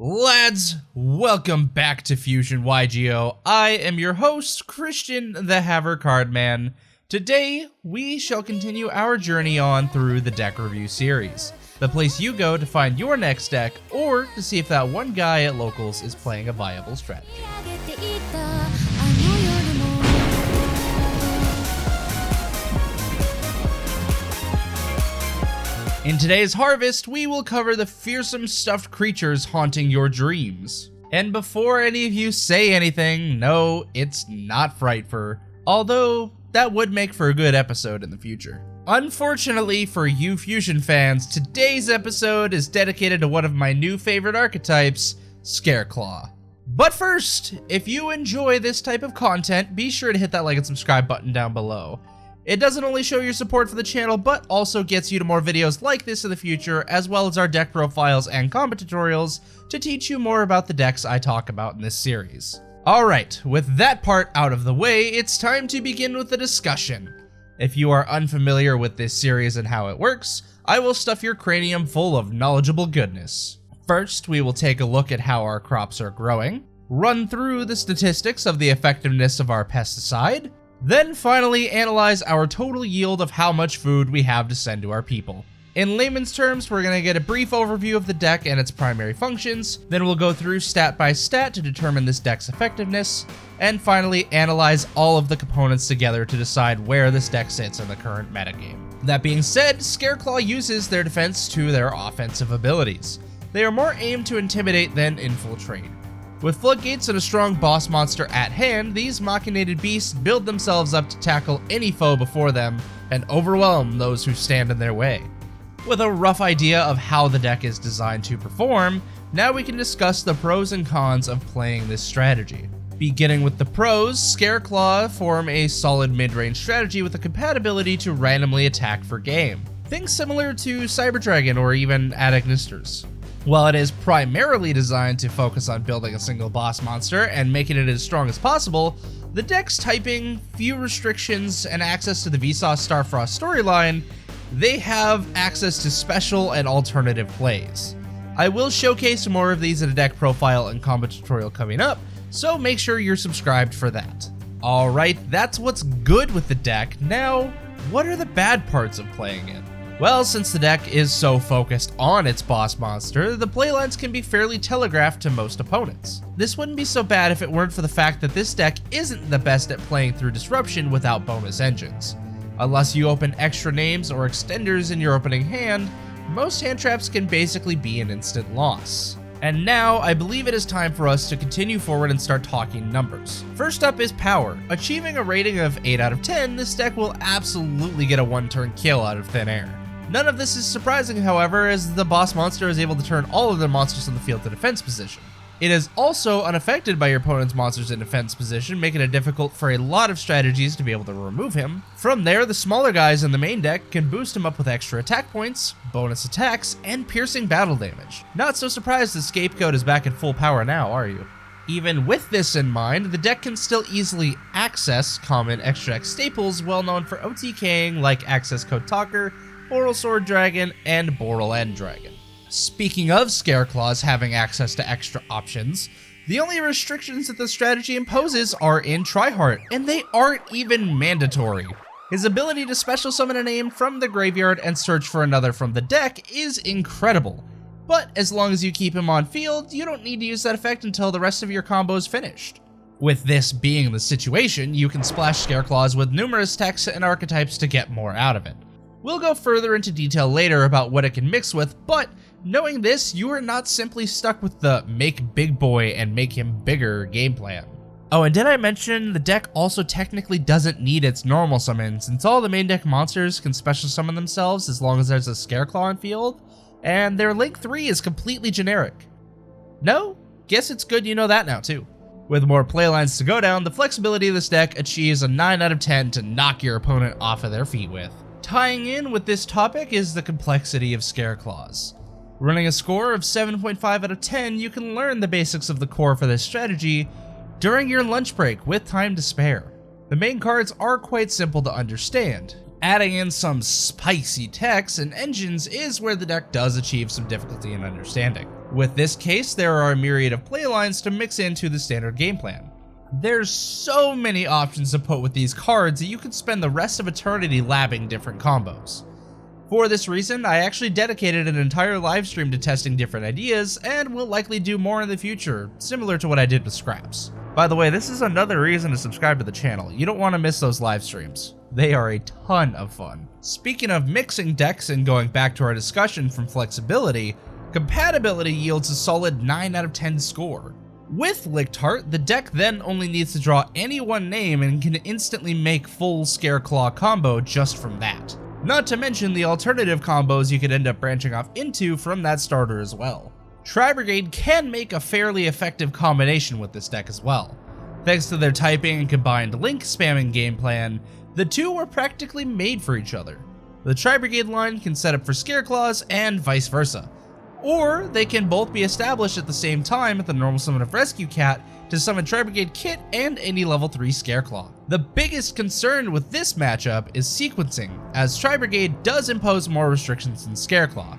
Lads, welcome back to Fusion YGO. I am your host, Christian the Haver Cardman. Today, we shall continue our journey on through the deck review series, the place you go to find your next deck or to see if that one guy at Locals is playing a viable strategy. In today's Harvest, we will cover the fearsome stuffed creatures haunting your dreams. And before any of you say anything, no, it's not Frightfur, although that would make for a good episode in the future. Unfortunately for you Fusion fans, today's episode is dedicated to one of my new favorite archetypes, Scareclaw. But first, if you enjoy this type of content, be sure to hit that like and subscribe button down below. It doesn't only show your support for the channel, but also gets you to more videos like this in the future, as well as our deck profiles and combo tutorials to teach you more about the decks I talk about in this series. Alright, with that part out of the way, it's time to begin with the discussion. If you are unfamiliar with this series and how it works, I will stuff your cranium full of knowledgeable goodness. First, we will take a look at how our crops are growing, run through the statistics of the effectiveness of our pesticide, then finally analyze our total yield of how much food we have to send to our people. In layman's terms, we're going to get a brief overview of the deck and its primary functions, then we'll go through stat by stat to determine this deck's effectiveness, and finally analyze all of the components together to decide where this deck sits in the current metagame. That being said, Scareclaw uses their defense to their offensive abilities. They are more aimed to intimidate than infiltrate. With floodgates and a strong boss monster at hand, these machinated beasts build themselves up to tackle any foe before them and overwhelm those who stand in their way. With a rough idea of how the deck is designed to perform, now we can discuss the pros and cons of playing this strategy. Beginning with the pros, Scareclaw form a solid mid-range strategy with the compatibility to randomly attack for game. Things similar to Cyber Dragon or even Adagnisters. While it is primarily designed to focus on building a single boss monster and making it as strong as possible, the deck's typing, few restrictions, and access to the Vsauce Starfrost storyline, they have access to special and alternative plays. I will showcase more of these in a deck profile and combo tutorial coming up, so make sure you're subscribed for that. Alright, that's what's good with the deck. Now, what are the bad parts of playing it? Well, since the deck is so focused on its boss monster, the playlines can be fairly telegraphed to most opponents. This wouldn't be so bad if it weren't for the fact that this deck isn't the best at playing through disruption without bonus engines. Unless you open extra names or extenders in your opening hand, most hand traps can basically be an instant loss. And now, I believe it is time for us to continue forward and start talking numbers. First up is power. Achieving a rating of 8 out of 10, this deck will absolutely get a one-turn kill out of thin air. None of this is surprising, however, as the boss monster is able to turn all of their monsters on the field to defense position. It is also unaffected by your opponent's monsters in defense position, making it difficult for a lot of strategies to be able to remove him. From there, the smaller guys in the main deck can boost him up with extra attack points, bonus attacks, and piercing battle damage. Not so surprised the Scapegoat is back at full power now, are you? Even with this in mind, the deck can still easily access common extra X staples well known for OTKing like Access Code Talker, Boral Sword Dragon, and Boral End Dragon. Speaking of Scareclaws having access to extra options, the only restrictions that the strategy imposes are in Tryhard, and they aren't even mandatory. His ability to special summon a name from the graveyard and search for another from the deck is incredible, but as long as you keep him on field, you don't need to use that effect until the rest of your combo is finished. With this being the situation, you can splash Scareclaws with numerous techs and archetypes to get more out of it. We'll go further into detail later about what it can mix with, but knowing this, you are not simply stuck with the make big boy and make him bigger game plan. Oh, and did I mention the deck also technically doesn't need its normal summon, since all the main deck monsters can special summon themselves as long as there's a Scareclaw on field, and their Link 3 is completely generic. No? Guess it's good you know that now too. With more playlines to go down, the flexibility of this deck achieves a 9 out of 10 to knock your opponent off of their feet with. Tying in with this topic is the complexity of Scareclaws. Running a score of 7.5 out of 10, you can learn the basics of the core for this strategy during your lunch break with time to spare. The main cards are quite simple to understand. Adding in some spicy techs and engines is where the deck does achieve some difficulty in understanding. With this case, there are a myriad of playlines to mix into the standard game plan. There's so many options to put with these cards that you could spend the rest of eternity labbing different combos. For this reason, I actually dedicated an entire livestream to testing different ideas, and will likely do more in the future, similar to what I did with scraps. By the way, this is another reason to subscribe to the channel. You don't want to miss those live streams. They are a ton of fun. Speaking of mixing decks and going back to our discussion from flexibility, compatibility yields a solid 9 out of 10 score. With Licked Heart, the deck then only needs to draw any one name and can instantly make full Scareclaw combo just from that. Not to mention the alternative combos you could end up branching off into from that starter as well. Tri-Brigade can make a fairly effective combination with this deck as well. Thanks to their typing and combined link spamming game plan, the two were practically made for each other. The Tri-Brigade line can set up for Scareclaws and vice versa. Or they can both be established at the same time with the normal summon of Rescue Cat to summon Tri-Brigade Kit and any level 3 Scareclaw. The biggest concern with this matchup is sequencing, as Tri-Brigade does impose more restrictions than Scareclaw.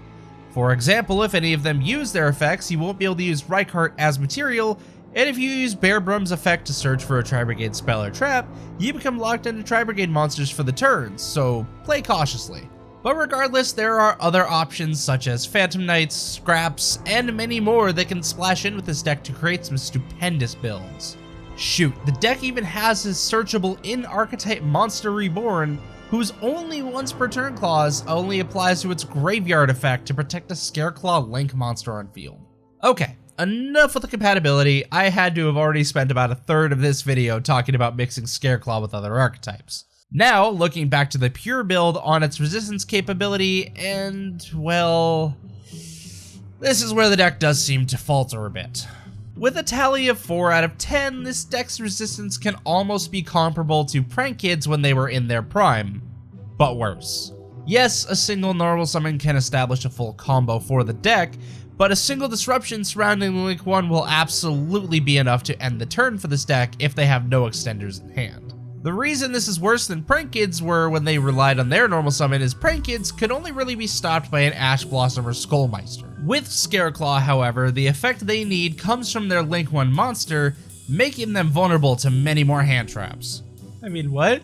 For example, if any of them use their effects, you won't be able to use Reichardt as material, and if you use Bear Brum's effect to search for a Tri-Brigade spell or trap, you become locked into Tri-Brigade monsters for the turns, so play cautiously. But regardless, there are other options such as Phantom Knights, Scraps, and many more that can splash in with this deck to create some stupendous builds. Shoot, the deck even has his searchable in-archetype Monster Reborn, whose only once per turn clause only applies to its graveyard effect to protect a Scareclaw Link monster on field. Okay, enough with the compatibility. I had to have already spent about a third of this video talking about mixing Scareclaw with other archetypes. Now, looking back to the pure build on its resistance capability, and, well, this is where the deck does seem to falter a bit. With a tally of 4 out of 10, this deck's resistance can almost be comparable to Prank Kids when they were in their prime, but worse. Yes, a single normal summon can establish a full combo for the deck, but a single disruption surrounding the Link 1 will absolutely be enough to end the turn for this deck if they have no extenders in hand. The reason this is worse than Prank Kids were when they relied on their normal summon is Prank Kids could only really be stopped by an Ash Blossom or Skullmeister. With Scareclaw, however, the effect they need comes from their Link 1 monster, making them vulnerable to many more hand traps. I mean, what?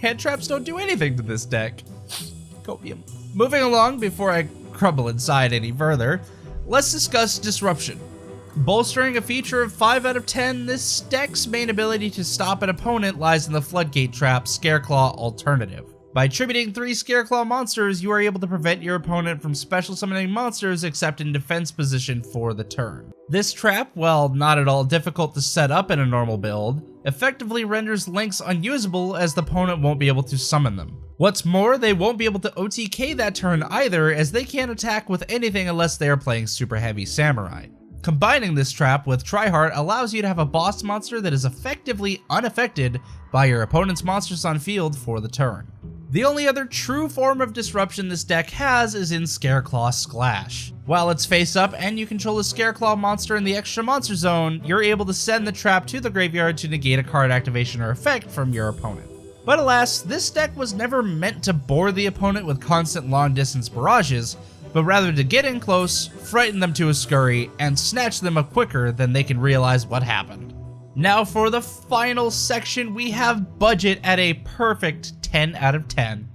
Hand traps don't do anything to this deck. Copium. Moving along, before I crumble inside any further, let's discuss Disruption. Bolstering a feature of 5 out of 10, this deck's main ability to stop an opponent lies in the Floodgate Trap Scareclaw alternative. By attributing 3 Scareclaw monsters, you are able to prevent your opponent from special summoning monsters except in defense position for the turn. This trap, while not at all difficult to set up in a normal build, effectively renders links unusable as the opponent won't be able to summon them. What's more, they won't be able to OTK that turn either, as they can't attack with anything unless they are playing Super Heavy Samurai. Combining this trap with Tri-Heart allows you to have a boss monster that is effectively unaffected by your opponent's monsters on field for the turn. The only other true form of disruption this deck has is in Scareclaw Splash. While it's face up and you control a Scareclaw monster in the extra monster zone, you're able to send the trap to the graveyard to negate a card activation or effect from your opponent. But alas, this deck was never meant to bore the opponent with constant long distance barrages, but rather to get in close, frighten them to a scurry, and snatch them up quicker than they can realize what happened. Now for the final section, we have budget at a perfect 10 out of 10.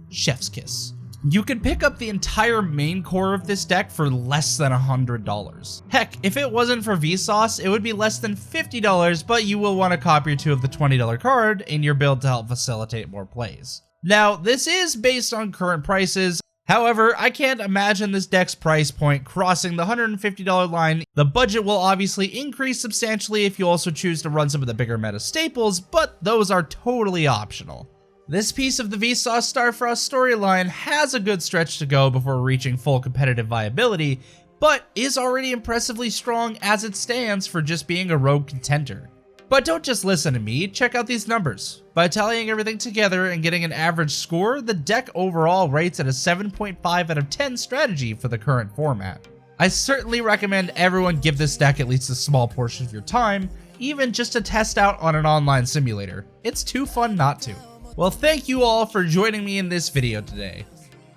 Chef's kiss. You can pick up the entire main core of this deck for less than $100. Heck, if it wasn't for Vsauce, it would be less than $50, but you will want a copy or two of the $20 card in your build to help facilitate more plays. Now, this is based on current prices. However, I can't imagine this deck's price point crossing the $150 line. The budget will obviously increase substantially if you also choose to run some of the bigger meta staples, but those are totally optional. This piece of the Vsauce Starfrost storyline has a good stretch to go before reaching full competitive viability, but is already impressively strong as it stands for just being a rogue contender. But don't just listen to me, check out these numbers. By tallying everything together and getting an average score, the deck overall rates at a 7.5 out of 10 strategy for the current format. I certainly recommend everyone give this deck at least a small portion of your time, even just to test out on an online simulator. It's too fun not to. Well, thank you all for joining me in this video today.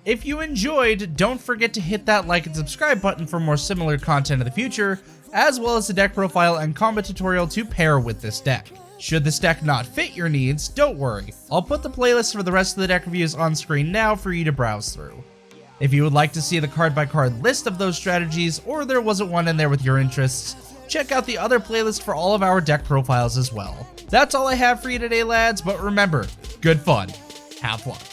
If you enjoyed, don't forget to hit that like and subscribe button for more similar content in the future, as well as the deck profile and combat tutorial to pair with this deck. Should this deck not fit your needs, don't worry. I'll put the playlist for the rest of the deck reviews on screen now for you to browse through. If you would like to see the card-by-card list of those strategies, or there wasn't one in there with your interests, check out the other playlist for all of our deck profiles as well. That's all I have for you today, lads, but remember, good fun. Have luck.